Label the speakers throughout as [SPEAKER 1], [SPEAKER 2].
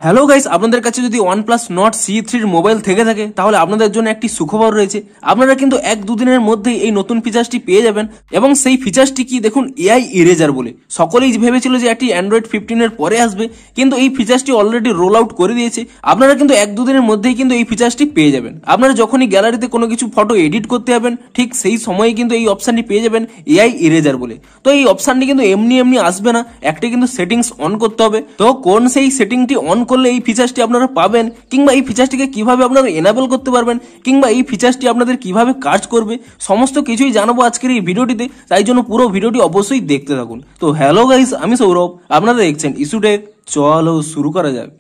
[SPEAKER 1] Hello guys, আপনাদের কাছে যদি OnePlus Nord C3 মোবাইল থেকে থাকে তাহলে আপনাদের জন্য একটি সুখবর রয়েছে। আপনারা কিন্তু 1-2 দিনের মধ্যেই এই নতুন ফিচারটি পেয়ে যাবেন এবং সেই ফিচারটি কি দেখুন, AI ইরেজার বলে। সকলেই ভেবেছিল যে এটি Android 15 এর পরে আসবে, কিন্তু এই ফিচারটি অলরেডি রোল আউট করে দিয়েছে। আপনারা কিন্তু 1-2 দিনের মধ্যেই কিন্তু এই ফিচারটি পেয়ে যাবেন। আপনারা যখনই গ্যালারিতে কোনো কিছু ফটো এডিট করতে যাবেন ঠিক সেই সময়ে কিন্তু এই অপশনটি পেয়ে যাবেন AI ইরেজার বলে। তো এই অপশনটি কিন্তু এমনি আসবে না, একটা কিন্তু সেটিংস অন করতে হবে। তো কোন সেই সেটিংটি অন করলে এই ফিচারটি আপনারা পাবেন, কিংবা এই ফিচারটিকে কিভাবে আপনারা এনাবেল করতে পারবেন, কিংবা এই ফিচারটি আপনাদের কিভাবে কাজ করবে, সমস্ত কিছুই জানাবো আজকের এই ভিডিওটিতে। তাই জন্য পুরো ভিডিওটি অবশ্যই দেখতে থাকুন। তো হ্যালো গাইস, আমি সৌরভ, আপনারা দেখছেন ইস্যুটেক। চলো শুরু করা যাক।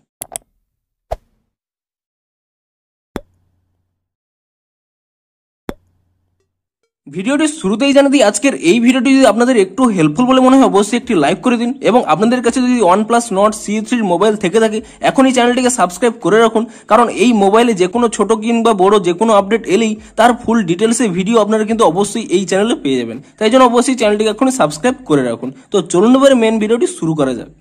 [SPEAKER 1] ভিডিওটি শুরুতেই জানিয়ে দিই, আজকের এই ভিডিওটি যদি আপনাদের একটু হেল্পফুল বলে মনে হয় অবশ্যই একটি লাইক করে দিন, এবং আপনাদের কাছে যদি OnePlus Nord C3 মোবাইল থেকে থাকে এখনই চ্যানেলটিকে সাবস্ক্রাইব করে রাখুন, কারণ এই মোবাইলে যে কোনো ছোট কিংবা বড় যে কোনো আপডেট এলেই তার ফুল ডিটেলসে ভিডিও আপনারা কিন্তু অবশ্যই এই চ্যানেলে পেয়ে যাবেন। তাই জন্য অবশ্যই চ্যানেলটিকে এখনই সাবস্ক্রাইব করে রাখুন। তো চলুন এবারে মেন ভিডিওটি শুরু করা যাক।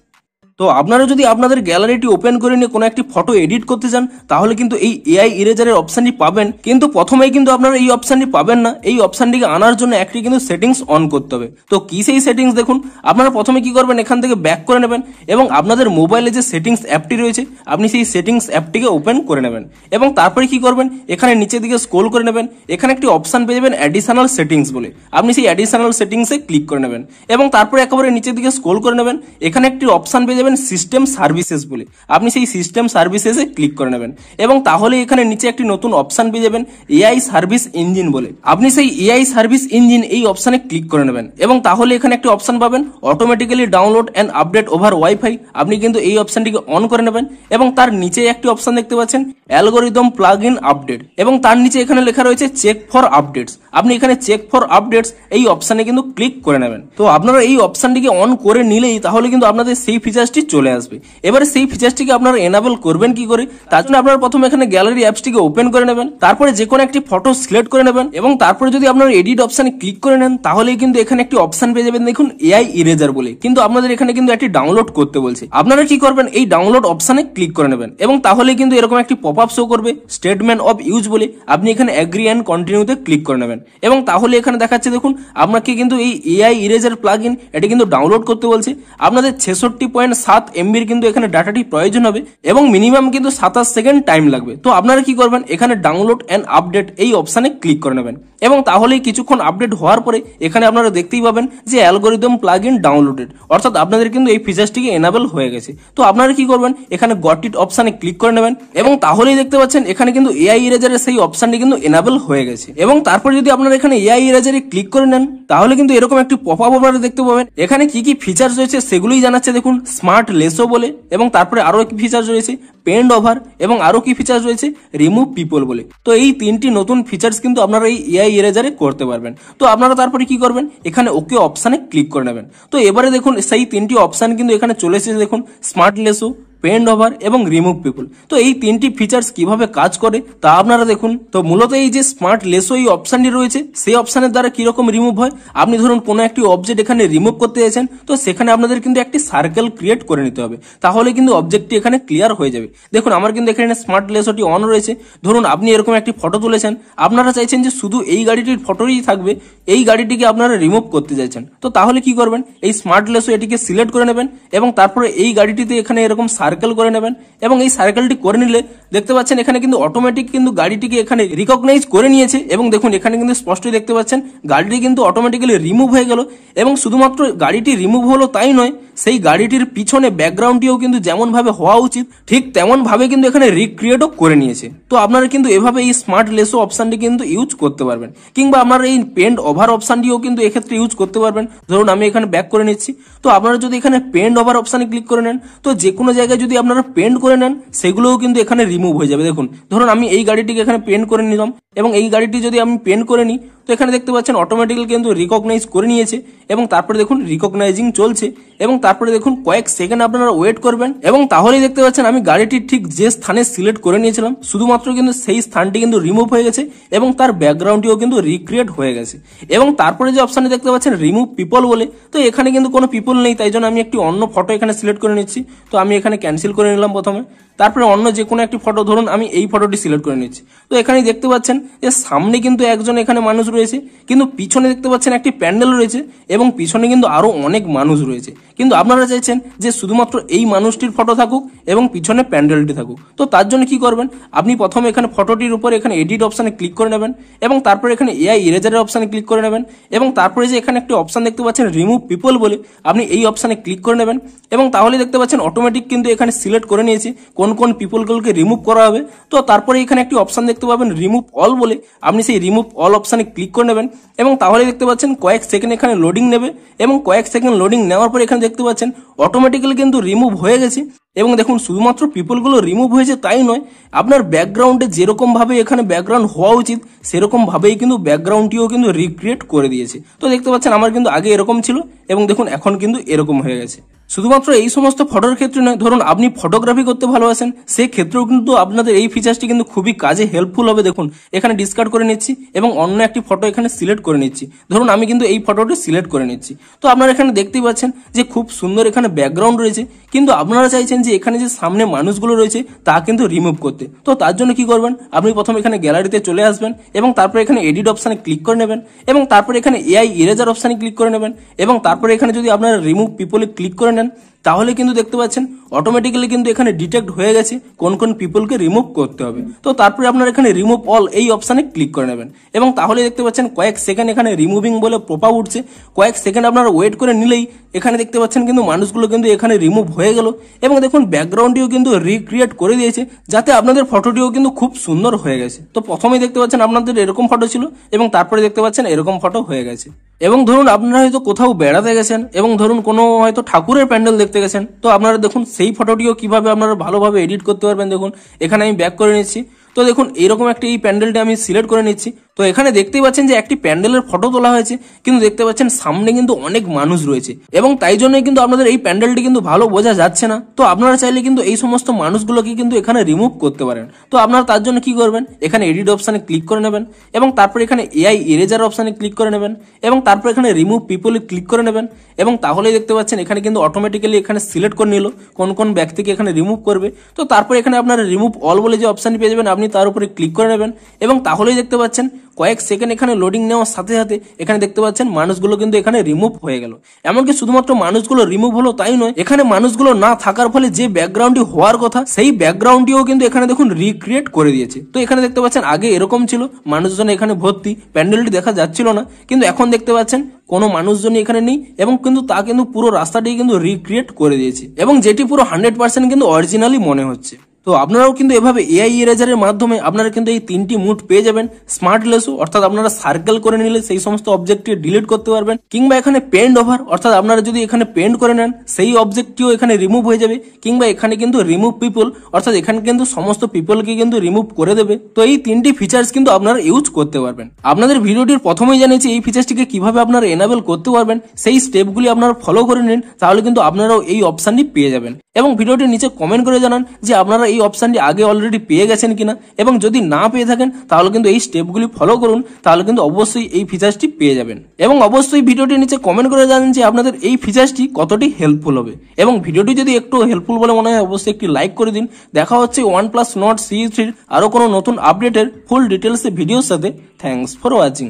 [SPEAKER 1] তো আপনারা যদি আপনাদের গ্যালারিটি ওপেন করে নিয়ে কোনো একটি ফটো এডিট করতে চান তাহলে কিন্তু এই AI ইরেজারের অপশনটি পাবেন, কিন্তু প্রথমেই কিন্তু আপনারা এই অপশনটি পাবেন না। এই অপশনটিকে আনার জন্য একটি কিন্তু সেটিংস অন করতে হবে। তো কি সেই সেটিংস দেখুন, আপনারা প্রথমে কি করবেন, এখান থেকে ব্যাক করে নেবেন এবং আপনাদের মোবাইলে যে সেটিংস অ্যাপটি রয়েছে আপনি সেই সেটিংস অ্যাপটিকে ওপেন করে নেবেন, এবং তারপরে কি করবেন, এখানে নিচের দিকে স্ক্রল করে নেবেন। এখানে একটি অপশন পেয়ে যাবেন অ্যাডিশনাল সেটিংস বলে, আপনি সেই অ্যাডিশনাল সেটিংসে ক্লিক করে নেবেন এবং তারপরে একেবারে নিচের দিকে স্ক্রল করে নেবেন। এখানে একটি অপশন পেয়ে যাবেন সিস্টেম সার্ভিসেস বলে, আপনি সেই সিস্টেম সার্ভিসেসে ক্লিক করে নেবেন এবং তাহলে এখানে নিচে একটি নতুন অপশন পেয়ে যাবেন AI সার্ভিস ইঞ্জিন বলে, আপনি সেই AI সার্ভিস ইঞ্জিন এই অপশনে ক্লিক করে নেবেন এবং তাহলে এখানে একটি অপশন পাবেন automatically download and update over wifi, আপনি কিন্তু এই অপশনটিকে অন করে নেবেন এবং তার নিচে একটি অপশন দেখতে পাচ্ছেন অ্যালগোরিদম প্লাগ ইন আপডেট, এবং তার নিচে এখানে লেখা রয়েছে চেক ফর আপডেটস, আপনি এখানে চেক ফর আপডেটস এই অপশনে কিন্তু ক্লিক করে নেবেন। তো আপনারা এই অপশনটিকে অন করে নিলেই তাহলে কিন্তু আপনাদের সেই ফিচারটি চলে আসবে। এবারে সেই ফিচারটিকে আপনারা এনাবেল করবেন কি করে, তার জন্য আপনারা প্রথমে এখানে গ্যালারি অ্যাপসটিকে ওপেন করে নেবেন, তারপরে যে কোনো একটি ফটো সিলেক্ট করে নেবেন এবং তারপরে যদি আপনারা এডিট অপশনে ক্লিক করে নেন তাহলেই কিন্তু এখানে একটি অপশন পেয়ে যাবেন দেখুন AI ইরেজার বলে, কিন্তু আপনাদের এখানে কিন্তু একটি ডাউনলোড করতে বলছে। আপনারা কি করবেন, এই ডাউনলোড অপশনে ক্লিক করে নেবেন এবং তাহলে কিন্তু এরকম একটি পপআপ শো করবে স্টেটমেন্ট অফ ইউজ বলে, আপনি এখানে এগ্রি এন্ড কন্টিনিউতে ক্লিক করে নেবেন এবং তাহলে এখানে দেখাচ্ছে দেখুন আপনাকে কিন্তু এই AI ইরেজার প্লাগইন এটি কিন্তু ডাউনলোড করতে বলছে। আপনাদের 66.7 MB কিন্তু এখানে ডাটাটি প্রয়োজন হবে এবং মিনিমাম কিন্তু 27 সেকেন্ড টাইম লাগবে। তো আপনারা কি করবেন, এখানে ডাউনলোড এন্ড আপডেট এই অপশনে ক্লিক করে নেবেন এবং তাহলেই কিছুক্ষণ আপডেট হওয়ার পরে এখানে আপনারা দেখতেই পাবেন যে অ্যালগোরিদম প্লাগ ইন ডাউনলোডেড, অর্থাৎ আপনাদের কিন্তু এই ফিচারটিকে এনাবেল হয়ে গেছে। তো আপনারা কি করবেন, এখানে গট ইট অপশনে ক্লিক করে নেবেন এবং তাহলেই দেখতে পাচ্ছেন এখানে কিন্তু AI ইরেজারের সেই অপশনটি কিন্তু এনাবেল হয়ে গেছে। এবং তারপর যদি আপনারা এখানে AI ইরেজারে ক্লিক করে নেন তাহলে কিন্তু এরকম একটি পপআপ আপনারা দেখতে পাবেন। এখানে কি কি ফিচার্স রয়েছে সেগুলোই জানাচ্ছে দেখুন, স্মার্ট লেসো বলে, এবং তারপরে আরো কি ফিচার্স রয়েছে পেন্ড ওভার, এবং আরো কি ফিচার্স রয়েছে রিমুভ পিপল বলে। তো এই তিনটি নতুন ফিচার্স কিন্তু আপনারা এই AI ইরেজারে করতে পারবেন। তো আপনারা তারপরে কি করবেন, এখানে ওকে অপশনে ক্লিক করে নেবেন। তো এবারে দেখুন সেই তিনটি অপশন কিন্তু এখানে চলে এসেছে দেখুন, স্মার্ট লেসো, পেন্ড ওভার এবং রিমুভ পিপল। তো এই তিনটি ফিচার্স কিভাবে কাজ করে তা আপনারা দেখুন। তো মূলত এই যে স্মার্ট লেসো এই অপশনটি রয়েছে সেই অপশনের দ্বারা কিরকম রিমুভ হয়, আপনি ধরুন কোনো একটি অবজেক্ট এখানে রিমুভ করতে চাইছেন, তো সেখানে আপনাদের কিন্তু একটি সার্কেল ক্রিয়েট করে নিতে হবে, তাহলে কিন্তু অবজেক্টটি এখানে ক্লিয়ার হয়ে যাবে। দেখুন আমার কিন্তু এখানে স্মার্ট লেসোটি অন রয়েছে। ধরুন আপনি এরকম একটি ফটো তুলেছেন, আপনারা চাইছেন যে শুধু এই গাড়িটির ফটোই থাকবে, এই গাড়িটিকে আপনারা রিমুভ করতে চাইছেন, তো তাহলে কি করবেন, এই স্মার্ট লেসো এটিকে সিলেক্ট করে নেবেন এবং তারপরে এই গাড়িটিতে এখানে এরকম সার্কেল করে নেবেন এবং এই সার্কেলটি করে নিলে দেখতে পাচ্ছেন এখানে কিন্তু অটোমেটিক কিন্তু গাড়িটিকে এখানে রিকগনাইজ করে নিয়েছে এবং দেখুন এখানে কিন্তু স্পষ্টই দেখতে পাচ্ছেন গাড়িটি কিন্তু অটোমেটিক্যালি রিমুভ হয়ে গেল। এবং শুধুমাত্র গাড়িটি রিমুভ হলো তাই নয়, সেই গাড়িটির পিছনে ব্যাকগ্রাউন্ডটিও কিন্তু যেমন ভাবে হওয়া উচিত ঠিক তেমন ভাবে কিন্তু এখানে রিক্রিয়েটও করে নিয়েছে। তো আপনারা কিন্তু এভাবে এই স্মার্ট লেসো অপশনটি কিন্তু ইউজ করতে পারবেন, কিংবা আপনারা এই পেন্ড ওভার অপশনটিও কিন্তু এক্ষেত্রে ইউজ করতে পারবেন। ধরুন আমি এখানে ব্যাক করে নিচ্ছি, তো আপনারা যদি এখানে পেন্ড ওভার অপশনে ক্লিক করে নেন, তো যে কোনো জায়গায় যদি আপনারা পেন্ড করে নেন সেগুলোও কিন্তু এখানে রিমুভ হয়ে যাবে। দেখুন ধরুন আমি এই গাড়িটিকে এখানে পেন্ট করে নিলাম এবং এই গাড়িটি যদি আমি পেন্ট করে নিই, তো এখানে দেখতে পাচ্ছেন অটোমেটিক্যালি কিন্তু রিকগনাইজ করে নিয়েছে এবং তারপরে দেখুন রিকগনাইজিং চলছে এবং তারপরে দেখুন কয়েক সেকেন্ড আপনারা ওয়েট করবেন এবং তাহলেই দেখতে পাচ্ছেন আমি গাড়িটির ঠিক যে স্থানে সিলেক্ট করে নিয়েছিলাম শুধুমাত্র কিন্তু সেই স্থানটি কিন্তু রিমুভ হয়ে গেছে এবং তার ব্যাকগ্রাউন্ডটিও কিন্তু রিক্রিয়েট হয়ে গেছে। এবং তারপরে যে অপশানে দেখতে পাচ্ছেন রিমুভ পিপল বলে, তো এখানে কিন্তু কোনো পিপল নেই, তাই জন্য আমি একটি অন্য ফটো এখানে সিলেক্ট করে নিচ্ছি। তো আমি এখানে ক্যান্সেল করে নিলাম প্রথমে, তারপরে অন্য যে কোনো একটি ফটো, ধরুন আমি এই ফটোটি সিলেক্ট করে নিচ্ছি। তো এখানে দেখতে পাচ্ছেন যে সামনে কিন্তু একজন এখানে মানুষ রয়েছে, কিন্তু পিছনে দেখতে পাচ্ছেন একটি প্যান্ডেল রয়েছে এবং পিছনে কিন্তু আরো অনেক মানুষ রয়েছে, কিন্তু আপনারা চাইছেন যে শুধুমাত্র এই মানুষটির ফটো থাকুক এবং পিছনে প্যান্ডেলটি থাকুক। তো তার জন্য কি করবেন, আপনি প্রথমে এখানে ফটোটির উপর এখানে এডিট অপশানে ক্লিক করে নেবেন এবং তারপরে এখানে এআই ইরেজারের অপশানে ক্লিক করে নেবেন এবং তারপরে যে এখানে একটি অপশান দেখতে পাচ্ছেন রিমুভ পিপল বলে, আপনি এই অপশানে ক্লিক করে নেবেন এবং তাহলে দেখতে পাচ্ছেন অটোমেটিক কিন্তু এখানে সিলেক্ট করে নিয়েছি কোন কোন পিপলগুলোকে রিমুভ করা হবে। তো তারপরে এখানে একটি অপশান দেখতে পাবেন রিমুভ অল বলে, আপনি সেই রিমুভ অল অপশানে ক্লিক করে নেবেন এবং তাহলে দেখতে পাচ্ছেন কয়েক সেকেন্ড এখানে লোডিং নেবে এবং কয়েক সেকেন্ড লোডিং নেওয়ার পর এখানে দেখতে পাচ্ছেন অটোমেটিক্যালি কিন্তু রিমুভ হয়ে গেছে। এবং দেখুন শুধুমাত্র পিপলগুলো রিমুভ হয়েছে তাই নয়, আপনার ব্যাকগ্রাউন্ডে যেরকম ভাবে এখানে ব্যাকগ্রাউন্ড হওয়া উচিত সেরকম ভাবেই কিন্তু ব্যাকগ্রাউন্ডটিও কিন্তু রিক্রিয়েট করে দিয়েছে। তো দেখতে পাচ্ছেন আমার কিন্তু আগে এরকম ছিল এবং দেখুন এখন কিন্তু এরকম হয়ে গেছে। শুধুমাত্র এই সমস্ত ফটোর ক্ষেত্রে নয়, ধরুন আপনি ফটোগ্রাফি করতে ভালোবাসেন সেই ক্ষেত্রেও কিন্তু আপনাদের এই ফিচার্সটি কিন্তু খুবই কাজে হেল্পফুল হবে। দেখুন এখানে ডিসকার্ড করে নিচ্ছি এবং অন্য একটি ফটো এখানে সিলেক্ট করে নিচ্ছি, ধরুন আমি কিন্তু এই ফটোটি সিলেক্ট করে নিচ্ছি। তো আপনারা এখানে দেখতেই পাচ্ছেন যে খুব সুন্দর এখানে ব্যাকগ্রাউন্ড রয়েছে, কিন্তু আপনারা চাইছেন যে এখানে যে সামনে মানুষগুলো রয়েছে তা কিন্তু রিমুভ করতে। তো তার জন্য কি করবেন, আপনি প্রথমে এখানে গ্যালারিতে চলে আসবেন এবং তারপরে এখানে এডিট অপশানে ক্লিক করে নেবেন এবং তারপরে এখানে এআই ইরেজার অপশানে ক্লিক করে নেবেন এবং তারপরে এখানে যদি আপনারা রিমুভ পিপলে ক্লিক করে নেন তাহলে কিন্তু দেখতে পাচ্ছেন অটোমেটিক্যালি কিন্তু এখানে ডিটেক্ট হয়ে গেছে কোন কোন পিপলকে রিমুভ করতে হবে। তো তারপরে আপনারা এখানে রিমুভ অল এই অপশানে ক্লিক করে নেবেন এবং তাহলে দেখতে পাচ্ছেন কয়েক সেকেন্ড এখানে রিমুভিং বলে পপ আপ উঠছে, কয়েক সেকেন্ড আপনারা ওয়েট করে নিলেই এখানে দেখতে পাচ্ছেন কিন্তু মানুষগুলো কিন্তু এখানে রিমুভ হয়ে গেল এবং দেখুন ব্যাকগ্রাউন্ডটিও কিন্তু রিক্রিয়েট করে দিয়েছে যাতে আপনাদের ফটোটিও কিন্তু খুব সুন্দর হয়ে গেছে। তো প্রথমেই দেখতে পাচ্ছেন আপনাদের এরকম ফটো ছিল এবং তারপরে দেখতে পাচ্ছেন এরকম ফটো হয়ে গেছে। এবং ধরুন আপনারা হয়তো কোথাও বেড়াতে গেছেন এবং ধরুন কোনো হয়তো ঠাকুরের প্যান্ডেল দেখতে গেছেন, তো আপনারা দেখুন সেই ফটোটিও কিভাবে আপনারা ভালোভাবে এডিট করতে পারবেন। দেখুন এখানে আমি ব্যাক করে নিচ্ছি, তো দেখুন এইরকম একটা এই প্যান্ডেলটা আমি সিলেক্ট করে নিচ্ছি। তো এখানে দেখতেই পাচ্ছেন যে একটি প্যান্ডেলের ফটো তোলা হয়েছে, কিন্তু দেখতে পাচ্ছেন সামনে কিন্তু অনেক মানুষ রয়েছে এবং তাই জন্যই কিন্তু আপনাদের এই প্যান্ডেলটি কিন্তু ভালো বোঝা যাচ্ছে না। তো আপনারা চাইলে কিন্তু এই সমস্ত মানুষগুলোকে কিন্তু এখানে রিমুভ করতে পারেন। তো আপনারা তার জন্য কি করবেন, এখানে এডিট অপশানে ক্লিক করে নেবেন এবং তারপর এখানে এআই ইরেজার অপশানে ক্লিক করে নেবেন এবং তারপর এখানে রিমুভ পিপলে ক্লিক করে নেবেন এবং তাহলেই দেখতে পাচ্ছেন এখানে কিন্তু অটোমেটিক্যালি এখানে সিলেক্ট করে নিল কোন কোন ব্যক্তিকে এখানে রিমুভ করবে। তো তারপর এখানে আপনারা রিমুভ অল বলে যে অপশানটি পেয়ে যাবেন, আপনি তার উপরে ক্লিক করে নেবেন এবং তাহলেই দেখতে পাচ্ছেন কয়েক সেকেন্ড এখানে লোডিং নেওয়ার সাথে সাথে এখানে দেখতে পাচ্ছেন মানুষগুলো কিন্তু এখানে রিমুভ হয়ে গেল। এমনকি শুধুমাত্র মানুষগুলো রিমুভ হলো তাই নয়, এখানে মানুষগুলো না থাকার ফলে যে ব্যাকগ্রাউন্ডটি হওয়ার কথা সেই ব্যাকগ্রাউন্ডটিও কিন্তু এখানে দেখুন রিক্রিয়েট করে দিয়েছে। তো এখানে দেখতে পাচ্ছেন আগে এরকম ছিল, মানুষজন এখানে ভর্তি, প্যান্ডেলটি দেখা যাচ্ছিল না, কিন্তু এখন দেখতে পাচ্ছেন কোনো মানুষজনই এখানে নেই এবং কিন্তু তা কিন্তু পুরো রাস্তাটি কিন্তু রিক্রিয়েট করে দিয়েছে এবং যেটি পুরো 100% কিন্তু অরিজিনালি মনে হচ্ছে। তো আপনারাও কিন্তু এভাবে এআই ইরেজারের মাধ্যমে আপনারা কিন্তু এই তিনটি মুড পেয়ে যাবেন। স্মার্ট লেসো অর্থাৎ আপনারা সার্কেল করে নিলে সেই সমস্ত অবজেক্টকে ডিলিট করতে পারবেন, কিংবা এখানে পেন্ড ওভার অর্থাৎ আপনারা যদি এখানে পেন্ড করে নেন সেই অবজেক্টটিও এখানে রিমুভ হয়ে যাবে, কিংবা এখানে কিন্তু রিমুভ পিপল অর্থাৎ এখানে কিন্তু সমস্ত পিপলকে কিন্তু রিমুভ করে দেবে। তো এই তিনটি ফিচার্স কিন্তু আপনারা ইউজ করতে পারবেন। আপনাদের ভিডিওটির প্রথমেই জানিয়েছি এই ফিচার্সটিকে কিভাবে আপনারা এনাবেল করতে পারবেন, সেই স্টেপগুলি আপনারা ফলো করে নিন, তাহলে কিন্তু আপনারাও এই অপশনটি পেয়ে যাবেন। এবং ভিডিওটির নিচে কমেন্ট করে জানান যে আপনারা এই অপশনটি আগে অলরেডি পেয়ে গেছেন কিনা, এবং যদি না পেয়ে থাকেন তাহলে কিন্তু এই স্টেপগুলি ফলো করুন, তাহলে কিন্তু অবশ্যই এই ফিচার্সটি পেয়ে যাবেন। এবং অবশ্যই ভিডিওটির নিচে কমেন্ট করে জানান যে আপনাদের এই ফিচার্সটি কতটি হেল্পফুল হবে। এবং ভিডিওটি যদি একটু হেল্পফুল বলে মনে হয় অবশ্যই একটি লাইক করে দিন। দেখা হচ্ছে OnePlus Nord CE3 আরো কোনো নতুন আপডেটের ফুল ডিটেলস ভিডিওর সাথে। Thanks for watching.